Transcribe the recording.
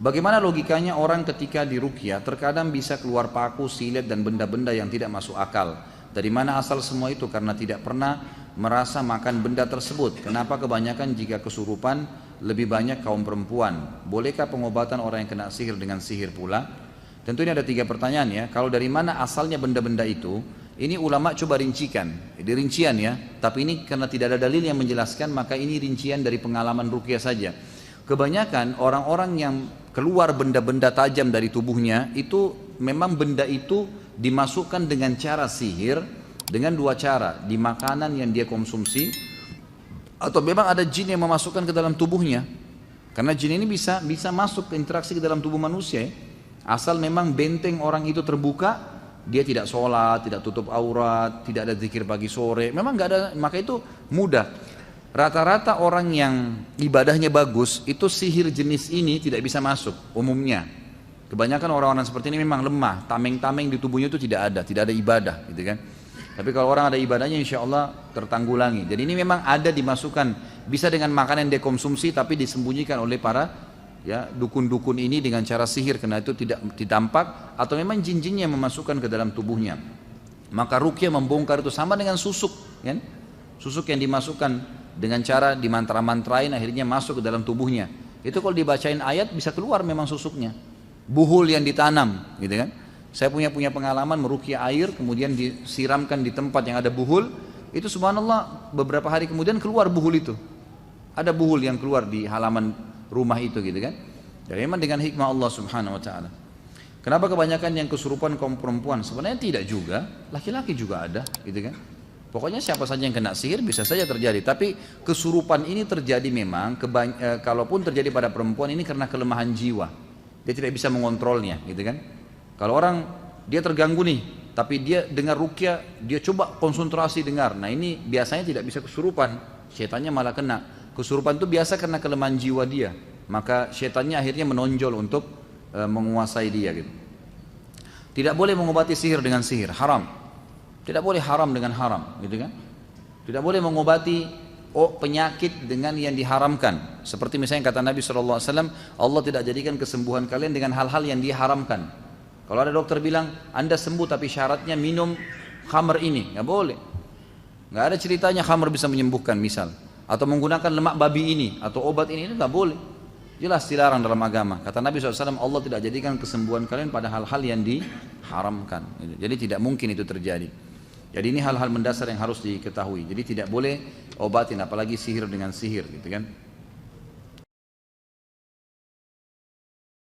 Bagaimana logikanya orang ketika diruqyah terkadang bisa keluar paku, silet dan benda-benda yang tidak masuk akal? Dari mana asal semua itu? Karena tidak pernah merasa makan benda tersebut. Kenapa kebanyakan jika kesurupan lebih banyak kaum perempuan? Bolehkah pengobatan orang yang kena sihir dengan sihir pula? Tentu ini ada 3 pertanyaan ya. Kalau dari mana asalnya benda-benda itu? Ini ulama coba rincikan. Ini rincian ya. Tapi ini karena tidak ada dalil yang menjelaskan, maka ini rincian dari pengalaman ruqyah saja. Kebanyakan orang-orang yang keluar benda-benda tajam dari tubuhnya itu memang benda itu dimasukkan dengan cara sihir dengan 2 cara, di makanan yang dia konsumsi atau memang ada jin yang memasukkan ke dalam tubuhnya. Karena jin ini bisa masuk ke interaksi ke dalam tubuh manusia ya. Asal memang benteng orang itu terbuka, dia tidak sholat, tidak tutup aurat, tidak ada zikir pagi sore, memang nggak ada, maka itu mudah. Rata-rata orang yang ibadahnya bagus itu sihir jenis ini tidak bisa masuk umumnya. Kebanyakan orang-orang seperti ini memang lemah, tameng-tameng di tubuhnya itu tidak ada ibadah gitu kan. Tapi kalau orang ada ibadahnya insya Allah tertanggulangi. Jadi ini memang ada dimasukkan, bisa dengan makanan yang dia konsumsi tapi disembunyikan oleh para ya dukun-dukun ini dengan cara sihir, karena itu tidak didampak atau memang jin-jin yang memasukkan ke dalam tubuhnya. Maka ruqyah membongkar itu sama dengan susuk kan? Susuk yang dimasukkan dengan cara dimantra-mantrain akhirnya masuk ke dalam tubuhnya. Itu kalau dibacain ayat bisa keluar memang susuknya. Buhul yang ditanam gitu kan. Saya punya pengalaman meruqyah air kemudian disiramkan di tempat yang ada buhul, itu subhanallah beberapa hari kemudian keluar buhul itu. Ada buhul yang keluar di halaman rumah itu gitu kan. Jadi memang dengan hikmah Allah Subhanahu wa taala. Kenapa kebanyakan yang kesurupan kaum perempuan? Sebenarnya tidak juga, laki-laki juga ada gitu kan. Pokoknya siapa saja yang kena sihir bisa saja terjadi. Tapi kesurupan ini terjadi memang, kalaupun terjadi pada perempuan ini karena kelemahan jiwa. Dia tidak bisa mengontrolnya gitu kan. Kalau orang dia terganggu nih, tapi dia dengar ruqyah, dia coba konsentrasi dengar. Nah ini biasanya tidak bisa kesurupan, setannya malah kena. Kesurupan itu biasa karena kelemahan jiwa dia. Maka setannya akhirnya menonjol untuk menguasai dia gitu. Tidak boleh mengobati sihir dengan sihir, haram. Tidak boleh haram dengan haram, gitu kan? Tidak boleh mengobati penyakit dengan yang diharamkan. Seperti misalnya kata Nabi SAW, Allah tidak jadikan kesembuhan kalian dengan hal-hal yang diharamkan. Kalau ada dokter bilang, Anda sembuh tapi syaratnya minum khamr ini, nggak boleh. Nggak ada ceritanya khamr bisa menyembuhkan misal. Atau menggunakan lemak babi ini, atau obat ini nggak boleh. Jelas dilarang dalam agama. Kata Nabi SAW, Allah tidak jadikan kesembuhan kalian pada hal-hal yang diharamkan. Jadi tidak mungkin itu terjadi. Jadi ini hal-hal mendasar yang harus diketahui. Jadi tidak boleh obatin, apalagi sihir dengan sihir gitu kan.